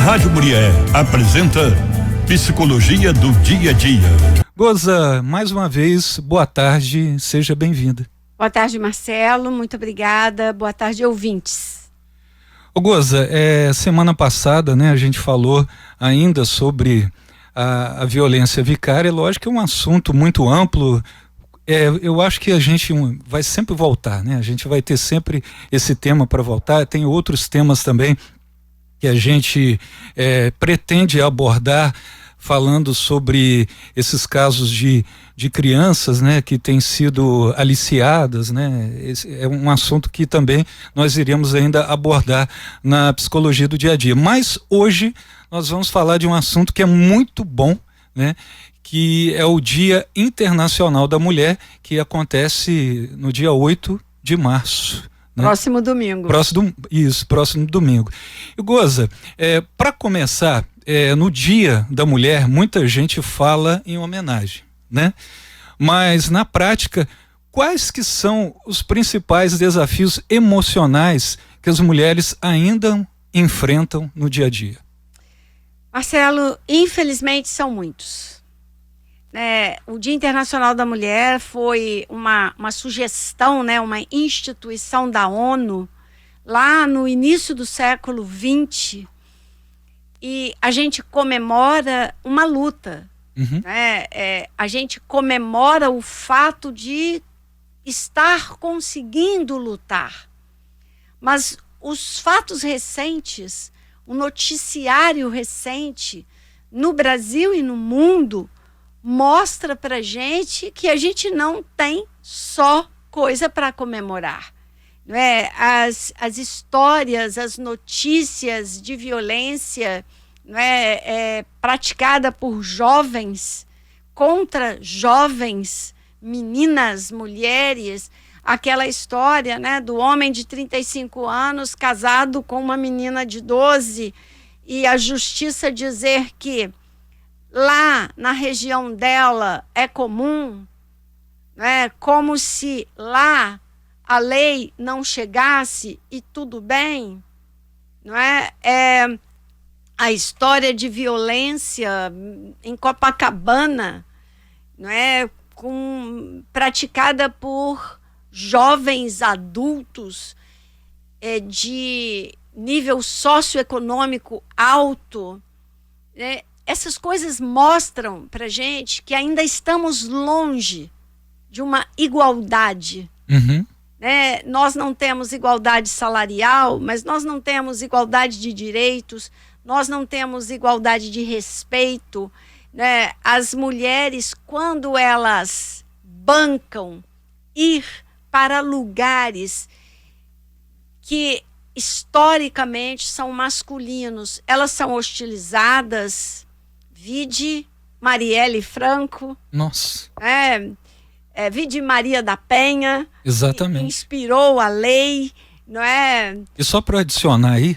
Rádio Mulher apresenta Psicologia do Dia a Dia. Goza, mais uma vez, boa tarde, seja bem-vinda. Boa tarde, Marcelo, muito obrigada. Boa tarde, ouvintes. Goza, semana passada, né, a gente falou ainda sobre a violência vicária. Lógico que é um assunto muito amplo. Eu acho que a gente vai sempre voltar, né? A gente vai ter sempre esse tema para voltar. Tem outros temas também que a gente pretende abordar, falando sobre esses casos de crianças, né, que têm sido aliciadas, né? Esse é um assunto que também nós iremos ainda abordar na psicologia do dia a dia. Mas hoje nós vamos falar de um assunto que é muito bom, né? Que é o Dia Internacional da Mulher, que acontece no dia 8 de março. Né? Próximo domingo. Próximo domingo. E Goza, para começar, no Dia da Mulher, muita gente fala em homenagem, né? Mas na prática, quais que são os principais desafios emocionais que as mulheres ainda enfrentam no dia a dia? Marcelo, infelizmente são muitos. O Dia Internacional da Mulher foi uma sugestão, né, uma instituição da ONU lá no início do século XX, e a gente comemora uma luta. Uhum. A gente comemora o fato de estar conseguindo lutar. Mas os fatos recentes, o noticiário recente no Brasil e no mundo mostra pra gente que a gente não tem só coisa para comemorar. Não é? As histórias, as notícias de violência, não é, praticada por jovens contra jovens, meninas, mulheres, aquela história, né, do homem de 35 anos casado com uma menina de 12 e a justiça dizer que lá na região dela é comum, né, como se lá a lei não chegasse e tudo bem, não é? A história de violência em Copacabana, não é? Praticada por jovens adultos de nível socioeconômico alto, né? Essas coisas mostram pra gente que ainda estamos longe de uma igualdade. Uhum. Nós não temos igualdade salarial, mas nós não temos igualdade de direitos, nós não temos igualdade de respeito, né? As mulheres, quando elas bancam ir para lugares que historicamente são masculinos, elas são hostilizadas. Vide Marielle Franco. Nossa. Vide Maria da Penha. Exatamente. Que inspirou a lei, não é? E só para adicionar aí,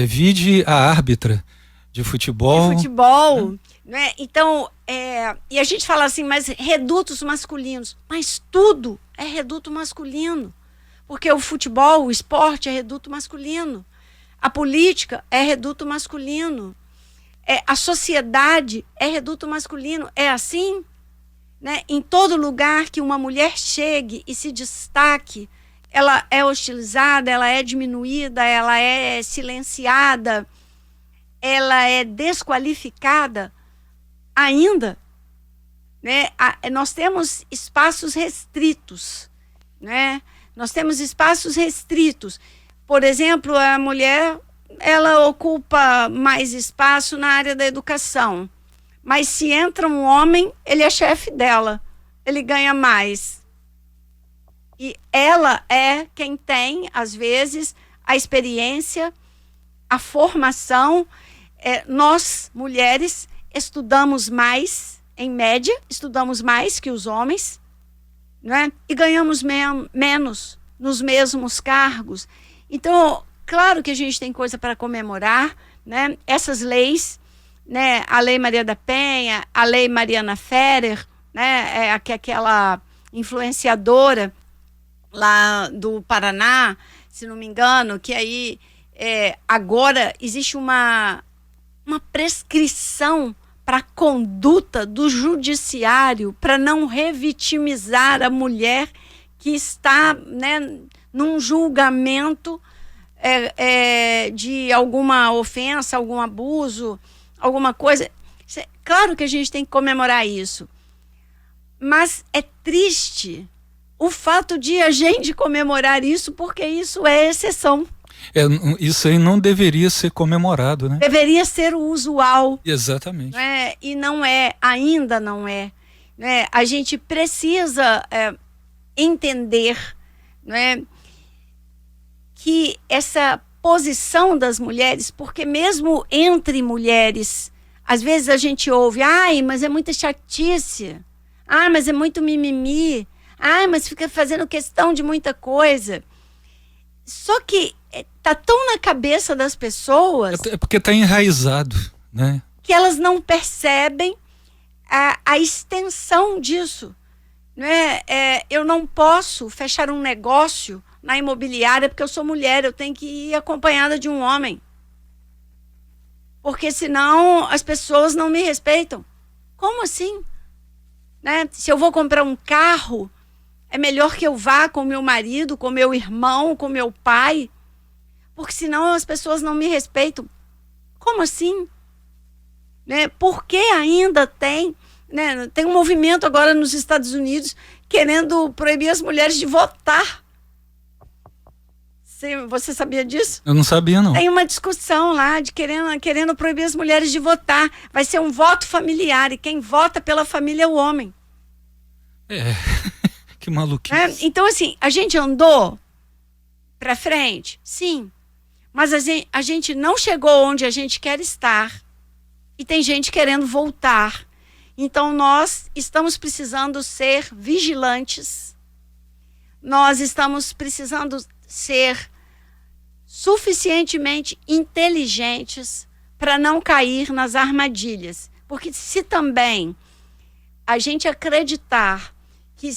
vide a árbitra de futebol. Né? Então, e a gente fala assim, mas redutos masculinos. Mas tudo é reduto masculino. Porque o futebol, o esporte é reduto masculino. A política é reduto masculino. A sociedade é reduto masculino. É assim, né? Em todo lugar que uma mulher chegue e se destaque, ela é hostilizada, ela é diminuída, ela é silenciada, ela é desqualificada ainda, né? Nós temos espaços restritos, né? Nós temos espaços restritos. Por exemplo, a mulher, ela ocupa mais espaço na área da educação. Mas se entra um homem, ele é chefe dela. Ele ganha mais. E ela é quem tem, às vezes, a experiência, a formação. Nós, mulheres, estudamos mais, em média, estudamos mais que os homens, né? E ganhamos menos nos mesmos cargos. Então, claro que a gente tem coisa para comemorar, né? Essas leis, né? A Lei Maria da Penha, a Lei Mariana Ferrer, né? Aquela influenciadora lá do Paraná, se não me engano, que aí agora existe uma uma prescrição para a conduta do judiciário para não revitimizar a mulher que está, né, num julgamento de alguma ofensa, algum abuso, alguma coisa. Claro que a gente tem que comemorar isso, mas é triste o fato de a gente comemorar isso, porque isso é exceção. Isso aí não deveria ser comemorado, né? Deveria ser o usual. Exatamente. Né? E não é, ainda não é. Né? A gente precisa entender, né, que essa posição das mulheres, porque mesmo entre mulheres, às vezes a gente ouve, ai, mas é muita chatice, ai, mas é muito mimimi, ai, mas fica fazendo questão de muita coisa. Só que tá tão na cabeça das pessoas... É porque tá enraizado, né? Que elas não percebem a extensão disso. Né? Eu não posso fechar um negócio na imobiliária porque eu sou mulher, eu tenho que ir acompanhada de um homem. Porque senão as pessoas não me respeitam. Como assim? Né? Se eu vou comprar um carro, é melhor que eu vá com meu marido, com meu irmão, com meu pai, porque senão as pessoas não me respeitam. Como assim? Né? Por que ainda tem, né? Tem um movimento agora nos Estados Unidos querendo proibir as mulheres de votar. Você sabia disso? Eu não sabia, não. Tem uma discussão lá de querendo proibir as mulheres de votar. Vai ser um voto familiar e quem vota pela família é o homem. Que maluquice. Então, assim, a gente andou para frente? Sim. Mas a gente não chegou onde a gente quer estar. E tem gente querendo voltar. Então, nós estamos precisando ser vigilantes. Nós estamos precisando ser suficientemente inteligentes para não cair nas armadilhas. Porque se também a gente acreditar que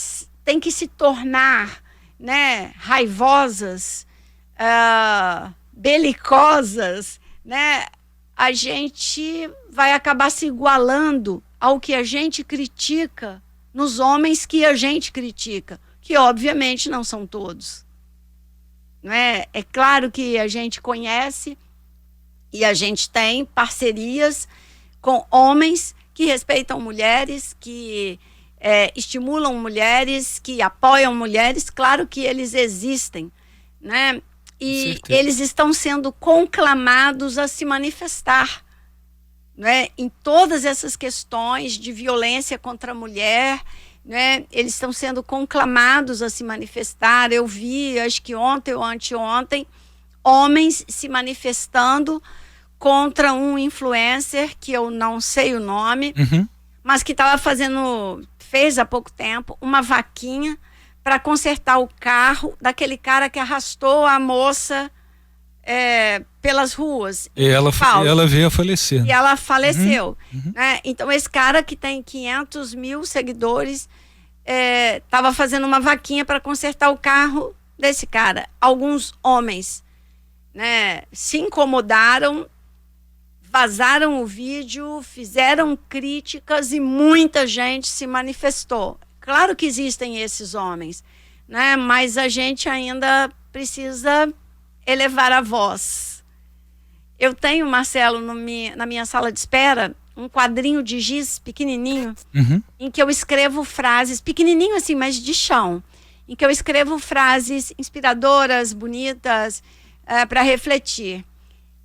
tem que se tornar, né, raivosas, belicosas, né, a gente vai acabar se igualando ao que a gente critica nos homens que a gente critica, que obviamente não são todos. Né? É claro que a gente conhece e a gente tem parcerias com homens que respeitam mulheres, que estimulam mulheres, que apoiam mulheres. Claro que eles existem, né? E eles estão sendo conclamados a se manifestar, né? Em todas essas questões de violência contra a mulher, né? Eles estão sendo conclamados a se manifestar. Eu vi, acho que ontem ou anteontem, homens se manifestando contra um influencer, que eu não sei o nome, mas que fez há pouco tempo uma vaquinha para consertar o carro daquele cara que arrastou a moça pelas ruas. E ela veio a falecer. E ela faleceu. Né? Então, esse cara que tem 500 mil seguidores estava fazendo uma vaquinha para consertar o carro desse cara. Alguns homens, né, se incomodaram, vazaram o vídeo, fizeram críticas e muita gente se manifestou. Claro que existem esses homens, né? Mas a gente ainda precisa elevar a voz. Eu tenho, Marcelo, na minha sala de espera, um quadrinho de giz pequenininho, em que eu escrevo frases, pequenininho assim, mas de chão, em que eu escrevo frases inspiradoras, bonitas, para refletir.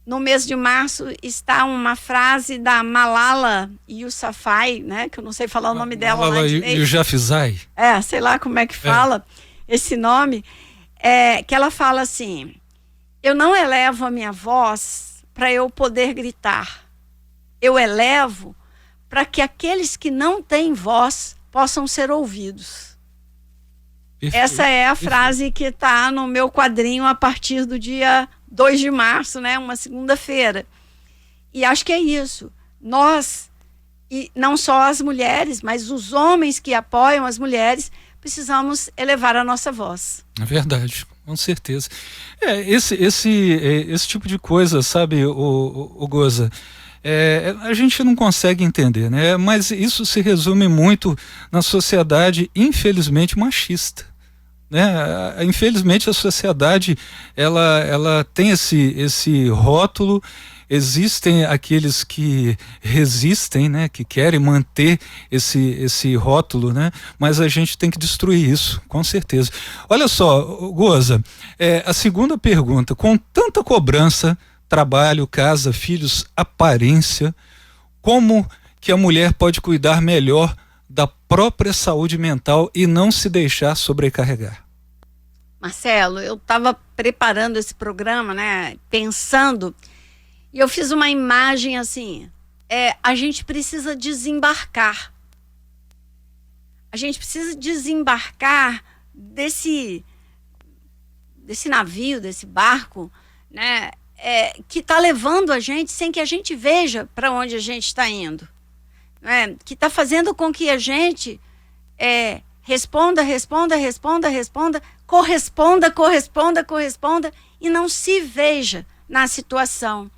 No mês de março está uma frase da Malala Yousafzai, né, que eu não sei falar o nome dela. Malala Yousafzai. Sei lá como é que fala esse nome, que ela fala assim: eu não elevo a minha voz para eu poder gritar. Eu elevo para que aqueles que não têm voz possam ser ouvidos. Perfeito. Essa é a frase que está no meu quadrinho a partir do dia 2 de março, né? Uma segunda-feira. E acho que é isso. Nós, e não só as mulheres, mas os homens que apoiam as mulheres, precisamos elevar a nossa voz. É verdade, com certeza. Esse tipo de coisa, sabe, o Goza, a gente não consegue entender, né? Mas isso se resume muito na sociedade, infelizmente, machista, né? Infelizmente a sociedade ela tem esse rótulo. Existem aqueles que resistem, né, que querem manter esse rótulo, né, mas a gente tem que destruir isso, com certeza. Olha só, Goza, a segunda pergunta: com tanta cobrança, trabalho, casa, filhos, aparência, como que a mulher pode cuidar melhor da própria saúde mental e não se deixar sobrecarregar? Marcelo, eu estava preparando esse programa, né, pensando, e eu fiz uma imagem assim, a gente precisa desembarcar. A gente precisa desembarcar desse navio, desse barco, né, que está levando a gente sem que a gente veja para onde a gente está indo. Né, que está fazendo com que a gente responda, corresponda e não se veja na situação.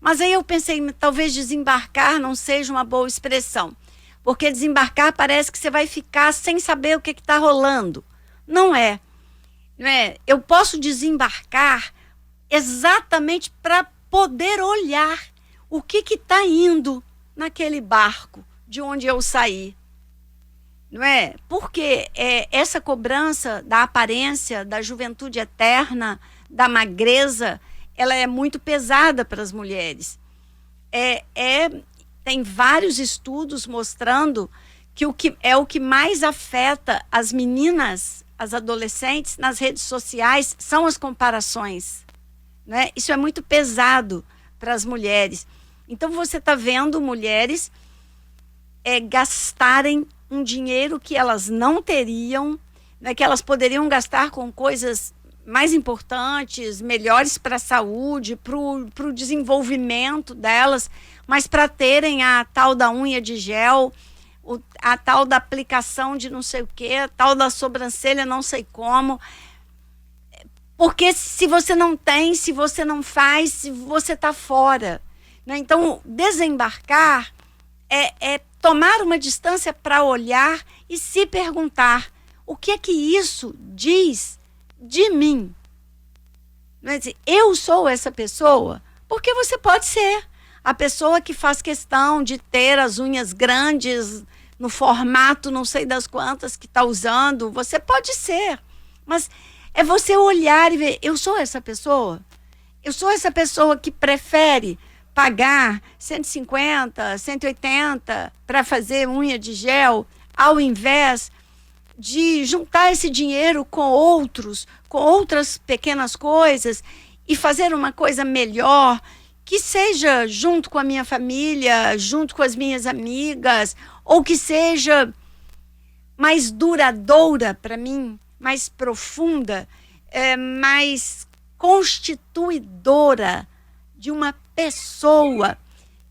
Mas aí eu pensei, talvez desembarcar não seja uma boa expressão, porque desembarcar parece que você vai ficar sem saber o que está rolando. Não é. Eu posso desembarcar exatamente para poder olhar o que está indo naquele barco de onde eu saí. Não é? Porque essa cobrança da aparência, da juventude eterna, da magreza, ela é muito pesada para as mulheres. Tem vários estudos mostrando que o que mais afeta as meninas, as adolescentes, nas redes sociais, são as comparações. Né? Isso é muito pesado para as mulheres. Então você está vendo mulheres gastarem um dinheiro que elas não teriam, né, que elas poderiam gastar com coisas mais importantes, melhores para a saúde, para o desenvolvimento delas, mas para terem a tal da unha de gel, a tal da aplicação de não sei o que, a tal da sobrancelha não sei como. Porque se você não tem, se você não faz, você está fora. Né? Então, desembarcar é tomar uma distância para olhar e se perguntar: o que é que isso diz de mim? Eu sou essa pessoa? Porque você pode ser a pessoa que faz questão de ter as unhas grandes, no formato não sei das quantas que está usando. Você pode ser, mas é você olhar e ver: eu sou essa pessoa? Eu sou essa pessoa que prefere pagar 150, 180 para fazer unha de gel, ao invés de juntar esse dinheiro com outras pequenas coisas e fazer uma coisa melhor, que seja junto com a minha família, junto com as minhas amigas, ou que seja mais duradoura para mim, mais profunda, mais constituidora de uma pessoa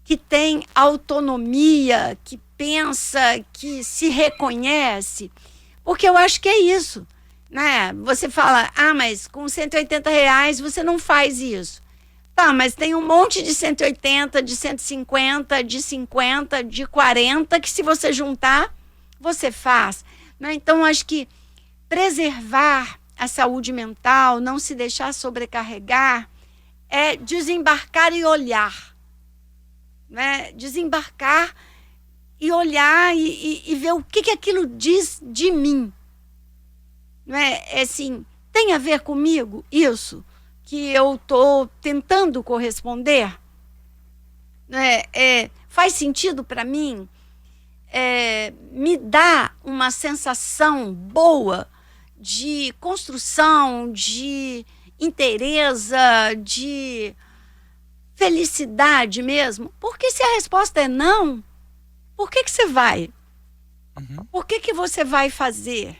que tem autonomia, que pensa, que se reconhece. Porque eu acho que é isso, né? Você fala: mas com R$180 você não faz isso. Tá, mas tem um monte de 180, de 150, de 50, de 40, que se você juntar, você faz. Né? Então, acho que preservar a saúde mental, não se deixar sobrecarregar, é desembarcar e olhar. Né? Desembarcar e olhar e ver o que aquilo diz de mim. Não é assim, tem a ver comigo isso que eu estou tentando corresponder? Faz sentido para mim? Me dá uma sensação boa de construção, de inteireza, de felicidade mesmo? Porque se a resposta é não, por que você vai? Por que você vai fazer?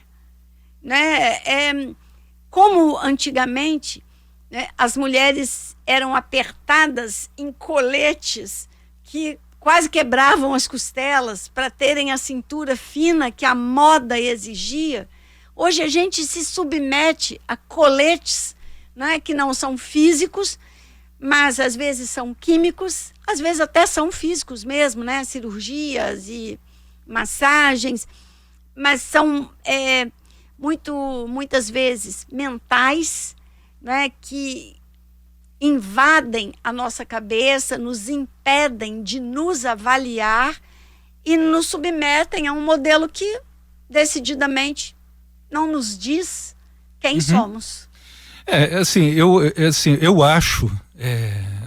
Né? Como antigamente, né, as mulheres eram apertadas em coletes que quase quebravam as costelas para terem a cintura fina que a moda exigia. Hoje a gente se submete a coletes, né, que não são físicos, mas às vezes são químicos, às vezes até são físicos mesmo, né? Cirurgias e massagens, mas são muitas vezes mentais, né? Que invadem a nossa cabeça, nos impedem de nos avaliar e nos submetem a um modelo que decididamente não nos diz quem somos. Eu acho,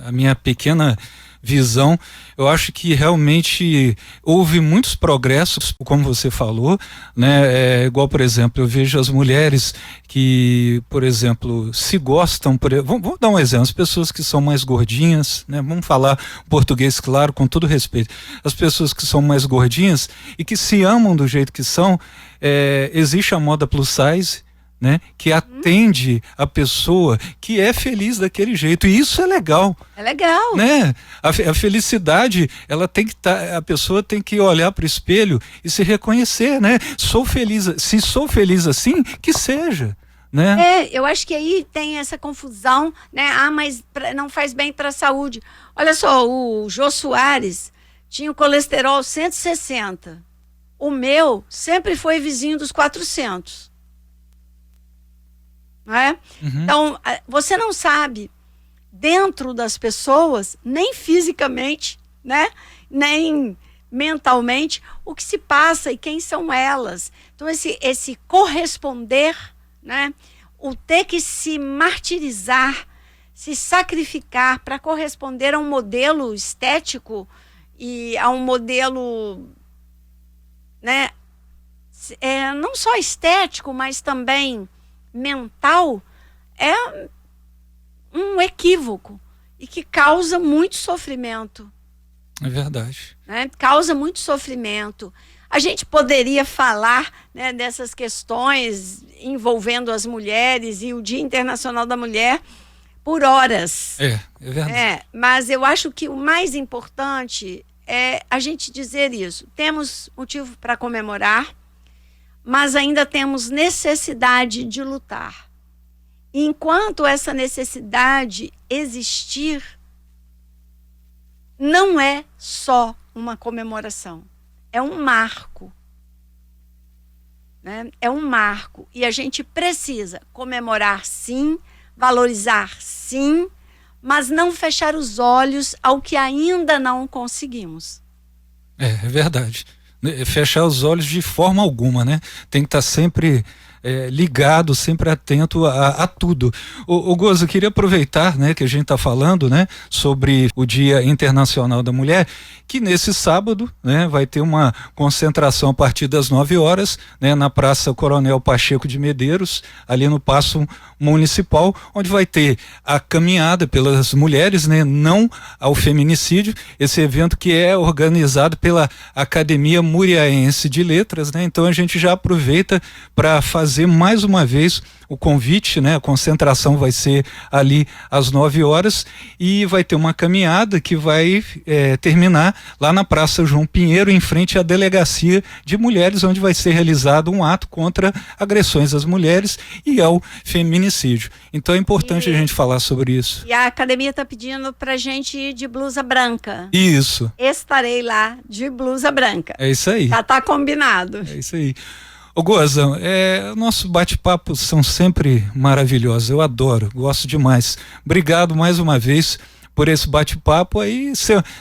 a minha pequena visão, eu acho que realmente houve muitos progressos, como você falou, né? Igual, por exemplo, eu vejo as mulheres que, por exemplo, se gostam, vamos dar um exemplo, as pessoas que são mais gordinhas, né? Vamos falar português claro, com todo respeito, as pessoas que são mais gordinhas e que se amam do jeito que são, existe a moda plus size, né? Que atende a pessoa que é feliz daquele jeito, e isso é legal. É legal, né? A felicidade, ela tem que a pessoa tem que olhar para o espelho e se reconhecer, né? Sou feliz, se sou feliz assim, que seja, né? Eu acho que aí tem essa confusão, né? Mas não faz bem para a saúde. Olha só, o Jô Soares tinha o colesterol 160. O meu sempre foi vizinho dos 400. Não é? Então, você não sabe dentro das pessoas, nem fisicamente, né? Nem mentalmente, o que se passa e quem são elas. Então, esse corresponder, né? O ter que se martirizar, se sacrificar para corresponder a um modelo estético e a um modelo, né? Não só estético, mas também mental, é um equívoco e que causa muito sofrimento. É verdade. Né? Causa muito sofrimento. A gente poderia falar, né, dessas questões envolvendo as mulheres e o Dia Internacional da Mulher por horas. É verdade. Mas eu acho que o mais importante é a gente dizer isso. Temos motivo para comemorar, mas ainda temos necessidade de lutar. E enquanto essa necessidade existir, não é só uma comemoração, é um marco. Né? É um marco. E a gente precisa comemorar sim, valorizar sim, mas não fechar os olhos ao que ainda não conseguimos. É verdade. Fechar os olhos de forma alguma, né? Tem que estar sempre ligado, sempre atento a tudo. O Gozo, eu queria aproveitar, né, que a gente está falando, né, sobre o Dia Internacional da Mulher, que nesse sábado, né, vai ter uma concentração a partir das 9 horas, né, na Praça Coronel Pacheco de Medeiros, ali no Paço Municipal, onde vai ter a caminhada pelas mulheres, né, não ao feminicídio, esse evento que é organizado pela Academia Muriaense de Letras, né? Então a gente já aproveita para fazer mais uma vez o convite, né? A concentração vai ser ali às 9 horas e vai ter uma caminhada que vai terminar lá na Praça João Pinheiro, em frente à Delegacia de Mulheres, onde vai ser realizado um ato contra agressões às mulheres e ao feminicídio. Então é importante a gente falar sobre isso. E a academia está pedindo pra gente ir de blusa branca. Isso. Estarei lá de blusa branca. É isso aí. Tá combinado. É isso aí. Ô Gozão, nossos bate-papos são sempre maravilhosos, eu adoro, gosto demais. Obrigado mais uma vez por esse bate-papo aí.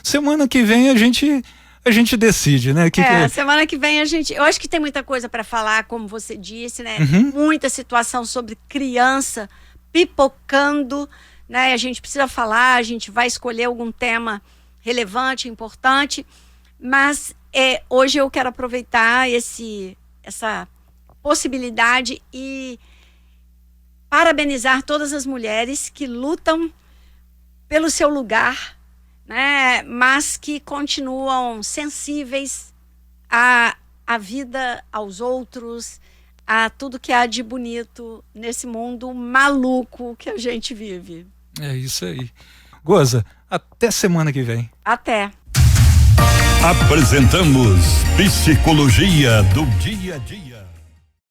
Semana que vem a gente decide, né? Semana que vem eu acho que tem muita coisa para falar, como você disse, né? Muita situação sobre criança pipocando, né? A gente precisa falar, a gente vai escolher algum tema relevante, importante, mas hoje eu quero aproveitar essa possibilidade e parabenizar todas as mulheres que lutam pelo seu lugar, né? Mas que continuam sensíveis à vida, aos outros, a tudo que há de bonito nesse mundo maluco que a gente vive. É isso aí. Goza, até semana que vem. Até. Apresentamos Psicologia do Dia a Dia.